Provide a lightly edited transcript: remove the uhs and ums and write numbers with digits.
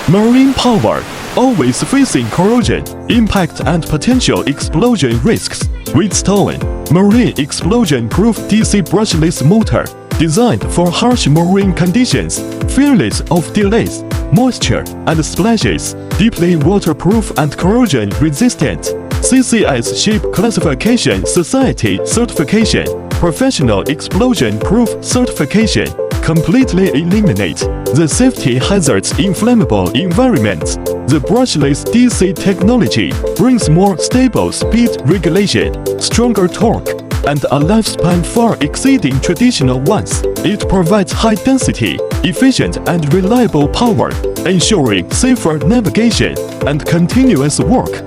Marine power, always facing corrosion, impact and potential explosion risks. Wheatstone, marine explosion-proof DC brushless motor, designed for harsh marine conditions, fearless of delays, moisture, and splashes, deeply waterproof and corrosion-resistant. CCS Ship Classification Society Certification, Professional Explosion-Proof Certification, completely eliminate the safety hazards in flammable environments. The brushless DC technology brings more stable speed regulation, stronger torque, and a lifespan far exceeding traditional ones. It provides high density, efficient and reliable power, ensuring safer navigation and continuous work.